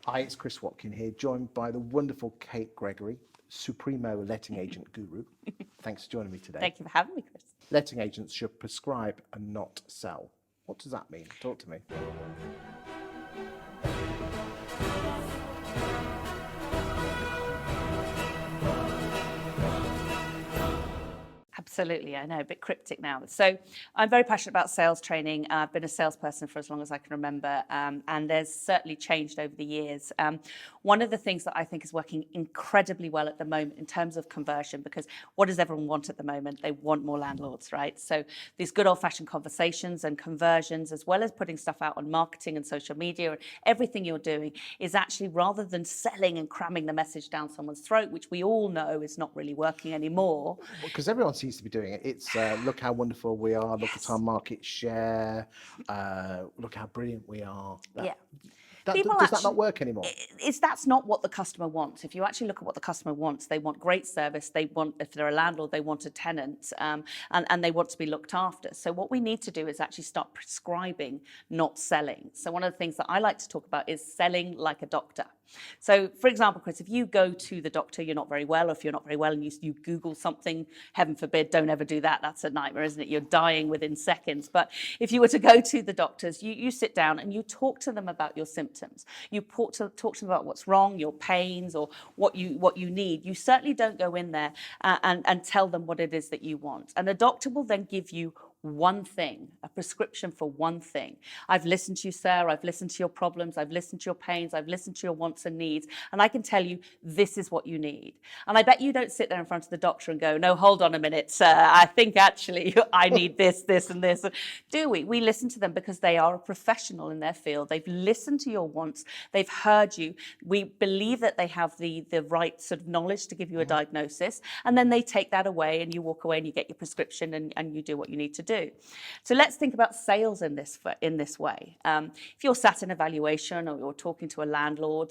Hi, it's Chris Watkin here, joined by the wonderful Kate Gregory, Supremo letting agent guru. Thanks for joining me today. Thank you for having me, Chris. Letting agents should prescribe and not sell. What does that mean? Talk to me. Absolutely, I know, a bit cryptic now. So I'm very passionate about sales training. I've been a salesperson for as long as I can remember, and there's certainly changed over the years. One of the things that I think is working incredibly well at the moment in terms of conversion, because what does everyone want at the moment? They want more landlords, right? So these good old-fashioned conversations and conversions, as well as putting stuff out on marketing and social media, and everything you're doing is actually, rather than selling and cramming the message down someone's throat, which we all know is not really working anymore. Because everyone seems to be doing it. It's look how wonderful we are, look at our market share, look how brilliant we are. Does that not work anymore? That's not what the customer wants. If you actually look at what the customer wants, they want great service. They want, if they're a landlord, they want a tenant, and they want to be looked after. So what we need to do is actually start prescribing, not selling. So one of the things that I like to talk about is selling like a doctor. So, for example, Chris, if you go to the doctor, you're not very well, or if you're not very well and you Google something, heaven forbid, don't ever do that. That's a nightmare, isn't it? You're dying within seconds. But if you were to go to the doctors, you sit down and you talk to them about your symptoms. You talk to them about what's wrong, your pains, or what you need. You certainly don't go in there and tell them what it is that you want. And the doctor will then give you one thing, a prescription for one thing. I've listened to you, sir. I've listened to your problems. I've listened to your pains. I've listened to your wants and needs. And I can tell you, this is what you need. And I bet you don't sit there in front of the doctor and go, no, hold on a minute, sir. I think actually I need this, this, and this. Do we? We listen to them because they are a professional in their field. They've listened to your wants. They've heard you. We believe that they have the right sort of knowledge to give you a diagnosis. And then they take that away and you walk away and you get your prescription and you do what you need to do. So let's think about sales in this way. If you're sat in evaluation or you're talking to a landlord,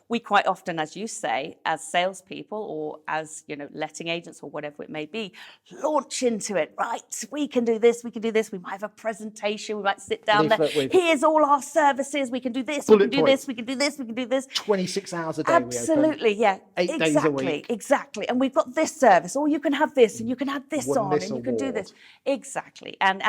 we quite often, as you say, as salespeople or as letting agents or whatever it may be, launch into it. Right? We can do this. We can do this. We might have a presentation. We might sit down there. Here's all our services. We can do this. We can do this. We can do this. We can do this. 26 hours a day. Absolutely, yeah. 8 days a week. Exactly. And we've got this service. Or you can have this, and you can have this on, and you can do this. Exactly. And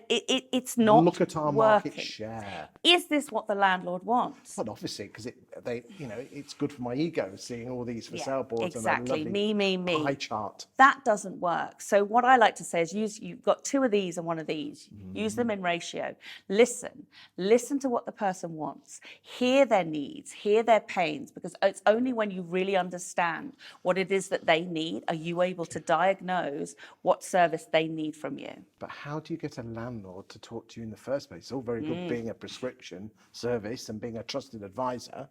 it's not Look at our working. Market share. Is this what the landlord wants? Well, obviously, because it's good for my ego seeing all these for sale boards exactly. and a me pie chart. That doesn't work. So what I like to say is you've got 2 of these and 1 of these. Use them in ratio. Listen to what the person wants. Hear their needs. Hear their pains. Because it's only when you really understand what it is that they need are you able to diagnose what service they need from you. But how do you get a landlord to talk to you in the first place? It's all very good being a prescription service and being a trusted advisor.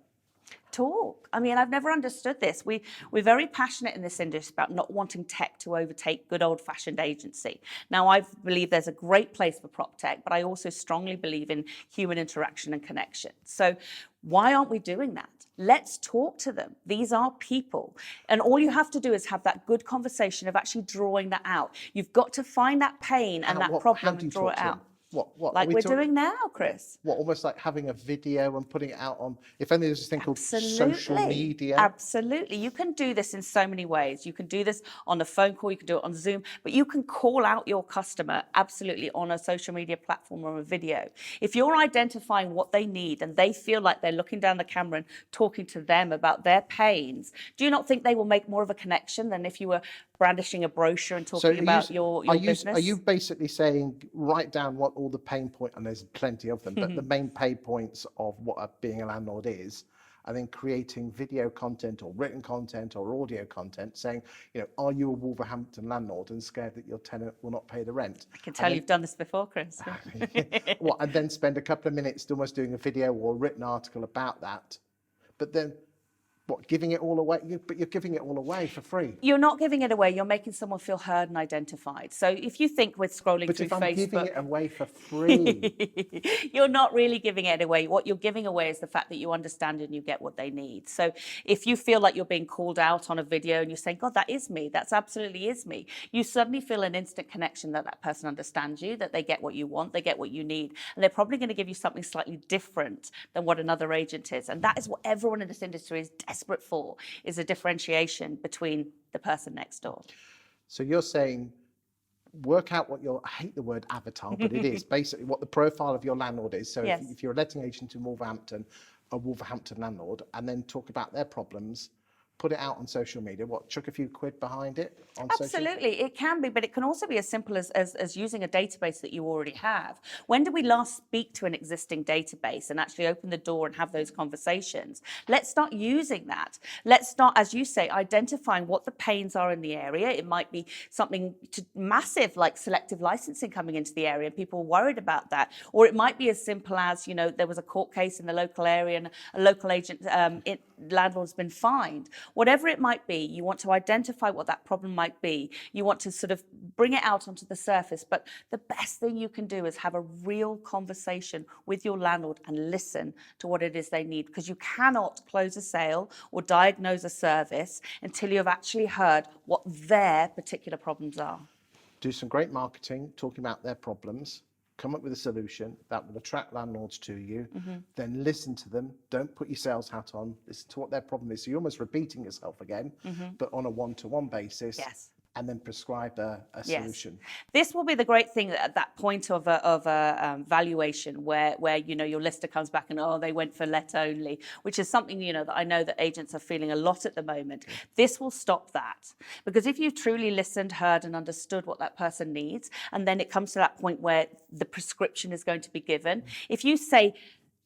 Talk. I mean, I've never understood this. We're very passionate in this industry about not wanting tech to overtake good old-fashioned agency. Now, I believe there's a great place for prop tech, but I also strongly believe in human interaction and connection. So why aren't we doing that? Let's talk to them. These are people. And all you have to do is have that good conversation of actually drawing that out. You've got to find that pain and that problem and draw it out. What? Like we're doing now, Chris. What, almost like having a video and putting it out on, if only there's this thing called social media. Absolutely. You can do this in so many ways. You can do this on a phone call, you can do it on Zoom, but you can call out your customer absolutely on a social media platform or a video. If you're identifying what they need and they feel like they're looking down the camera and talking to them about their pains, do you not think they will make more of a connection than if you were brandishing a brochure and talking about your business? Are you basically saying write down what all the pain points, and there's plenty of them, but the main pain points of what being a landlord is, and then creating video content or written content or audio content saying, are you a Wolverhampton landlord and scared that your tenant will not pay the rent? I can tell you've done this before, Chris. And then spend a couple of minutes almost doing a video or a written article about that. But then What, giving it all away? But you're giving it all away for free. You're not giving it away. You're making someone feel heard and identified. So if you think with scrolling But through if I'm Facebook, giving it away for free, you're not really giving it away. What you're giving away is the fact that you understand and you get what they need. So if you feel like you're being called out on a video and you're saying, God, that is me, that's absolutely is me, you suddenly feel an instant connection that that person understands you, that they get what you want, they get what you need. And they're probably going to give you something slightly different than what another agent is. And that is what everyone in this industry is desperate for, is a differentiation between the person next door. so you're saying work out what your, I hate the word avatar, but it is basically what the profile of your landlord is. So Yes. if you're a letting agent in Wolverhampton, a Wolverhampton landlord, and then talk about their problems, put it out on social media, what, chuck a few quid behind it on social? Absolutely, it can be, but it can also be as simple as using a database that you already have. When did we last speak to an existing database and actually open the door and have those conversations? Let's start using that. Let's start, as you say, identifying what the pains are in the area. It might be something massive like selective licensing coming into the area and people are worried about that. Or it might be as simple as, you know, there was a court case in the local area and a local agent, landlord's been fined. Whatever it might be, you want to identify what that problem might be. You want to sort of bring it out onto the surface. But the best thing you can do is have a real conversation with your landlord and listen to what it is they need. Because you cannot close a sale or diagnose a service until you've actually heard what their particular problems are. Do some great marketing, talking about their problems, come up with a solution that will attract landlords to you, then listen to them. Don't put your sales hat on, listen to what their problem is. So you're almost repeating yourself again, but on a one-to-one basis. Yes. And then prescribe a solution. This will be the great thing at that point of a valuation where you know your lister comes back and they went for let only, which is something that I know that agents are feeling a lot at the moment. This will stop that, because if you truly listened, heard, and understood what that person needs, and then it comes to that point where the prescription is going to be given. If you say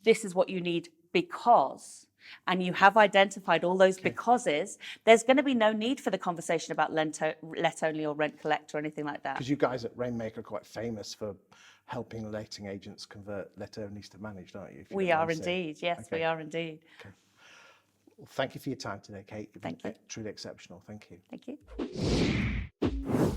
this is what you need because, and you have identified all those becauses, there's going to be no need for the conversation about let only or rent collect or anything like that. Because you guys at Rainmaker are quite famous for helping letting agents convert let onlys to managed, aren't you? We are indeed, yes, we are indeed. Okay. Well, thank you for your time today, Kate. You've Thank been you. truly exceptional. Thank you. Thank you.